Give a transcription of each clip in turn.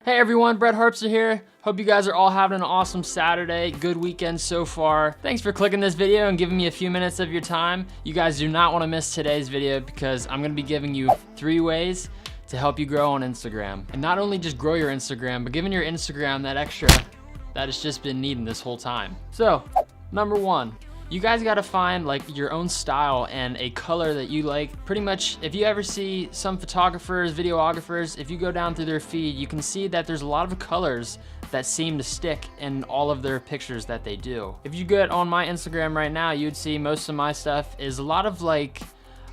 Hey everyone, brett.harpster here. Hope you guys are all having an awesome Saturday. Good weekend so far. Thanks for clicking this video and giving me a few minutes of your time. You guys do not want to miss today's video because I'm gonna be giving you 3 ways to help you grow on Instagram. And not only just grow your Instagram, but giving your Instagram that extra that it's just been needing this whole time. So, number 1. You guys gotta find like your own style and a color that you like. Pretty much, if you ever see some photographers, videographers, if you go down through their feed, you can see that there's a lot of colors that seem to stick in all of their pictures that they do. If you get on my Instagram right now, you'd see most of my stuff is a lot of like,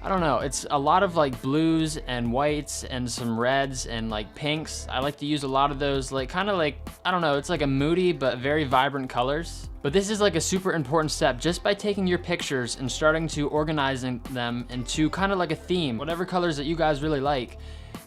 I don't know, it's a lot of like blues and whites and some reds and like pinks. I like to use a lot of those like kind of like, I don't know, it's like a moody but very vibrant colors. But this is like a super important step just by taking your pictures and starting to organizing them into kind of like a theme, whatever colors that you guys really like.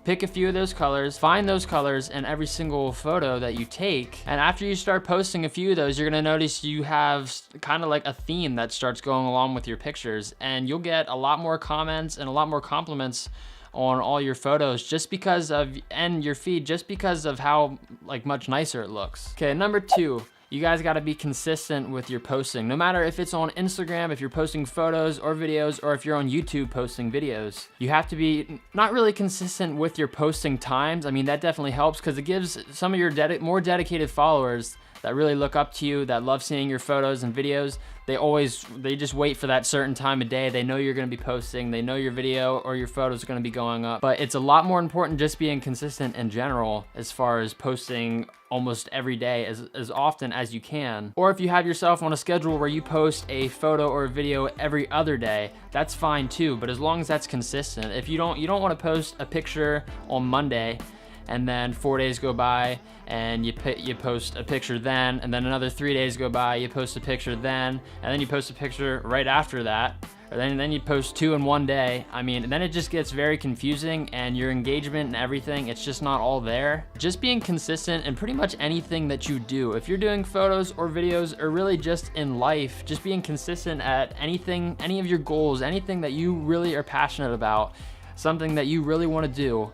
Pick a few of those colors, find those colors in every single photo that you take. And after you start posting a few of those, you're gonna notice you have kind of like a theme that starts going along with your pictures, and you'll get a lot more comments and a lot more compliments on all your photos just because of, and your feed, just because of how like much nicer it looks. Okay, number 2. You guys gotta be consistent with your posting. No matter if it's on Instagram, if you're posting photos or videos, or if you're on YouTube posting videos. You have to be not really consistent with your posting times. I mean, that definitely helps because it gives some of your more dedicated followers that really look up to you, that love seeing your photos and videos, they just wait for that certain time of day. They know you're gonna be posting, they know your video or your photos are gonna be going up. But it's a lot more important just being consistent in general as far as posting almost every day as often as you can. Or if you have yourself on a schedule where you post a photo or a video every other day, that's fine too, but as long as that's consistent. If you don't wanna post a picture on Monday and then 4 days go by and you post a picture then, and then another 3 days go by, you post a picture then, and then you post a picture right after that, or then you post 2 in one day. I mean, then it just gets very confusing and your engagement and everything, it's just not all there. Just being consistent in pretty much anything that you do. If you're doing photos or videos or really just in life, just being consistent at anything, any of your goals, anything that you really are passionate about, something that you really wanna do,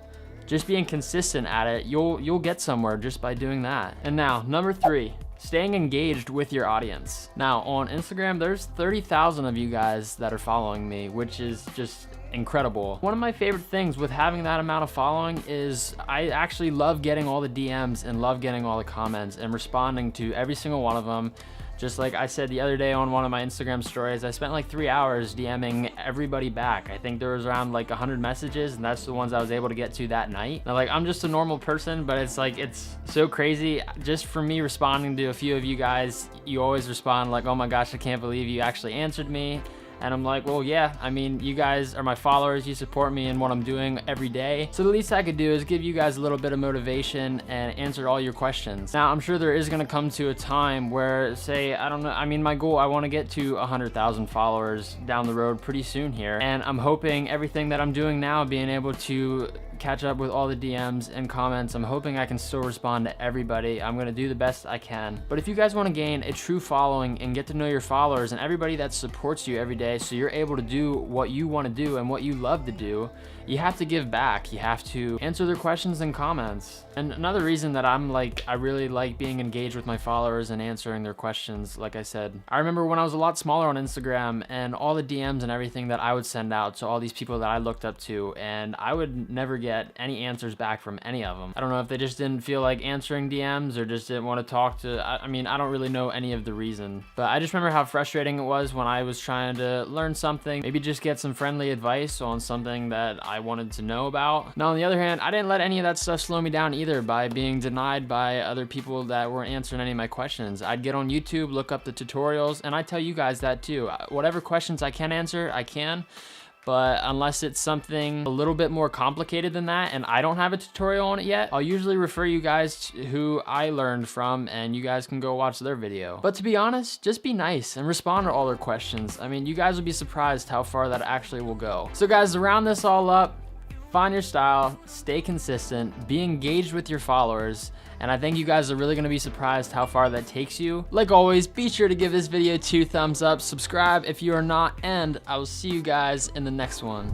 just being consistent at it, you'll get somewhere just by doing that. And now, number 3, staying engaged with your audience. Now, on Instagram, there's 30,000 of you guys that are following me, which is just incredible. One of my favorite things with having that amount of following is I actually love getting all the DMs and love getting all the comments and responding to every single one of them. Just like I said the other day on one of my Instagram stories, I spent like 3 hours DMing everybody back. I think there was around like 100 messages, and that's the ones I was able to get to that night. Now, like, I'm just a normal person, but it's like, it's so crazy. Just for me responding to a few of you guys, you always respond like, oh my gosh, I can't believe you actually answered me. And I'm like, well, yeah, I mean, you guys are my followers, you support me in what I'm doing every day. So the least I could do is give you guys a little bit of motivation and answer all your questions. Now, I'm sure there is gonna come to a time where, say, I don't know, I mean, my goal, I wanna get to 100,000 followers down the road pretty soon here. And I'm hoping everything that I'm doing now, being able to catch up with all the DMs and comments, I'm hoping I can still respond to everybody. I'm gonna do the best I can. But if you guys wanna gain a true following and get to know your followers and everybody that supports you every day so you're able to do what you wanna do and what you love to do, you have to give back. You have to answer their questions and comments. And another reason that I really like being engaged with my followers and answering their questions, like I said, I remember when I was a lot smaller on Instagram and all the DMs and everything that I would send out to all these people that I looked up to, and I would never get any answers back from any of them. I don't know if they just didn't feel like answering DMs or just didn't want to talk to, I mean, I don't really know any of the reason, but I just remember how frustrating it was when I was trying to learn something, maybe just get some friendly advice on something that I wanted to know about. Now, on the other hand, I didn't let any of that stuff slow me down either by being denied by other people that weren't answering any of my questions. I'd get on YouTube, look up the tutorials, and I tell you guys that too. Whatever questions I can answer, I can. But unless it's something a little bit more complicated than that and I don't have a tutorial on it yet, I'll usually refer you guys to who I learned from and you guys can go watch their video. But to be honest, just be nice and respond to all their questions. I mean, you guys will be surprised how far that actually will go. So guys, to round this all up, find your style, stay consistent, be engaged with your followers, and I think you guys are really gonna be surprised how far that takes you. Like always, be sure to give this video 2 thumbs up, subscribe if you are not, and I will see you guys in the next one.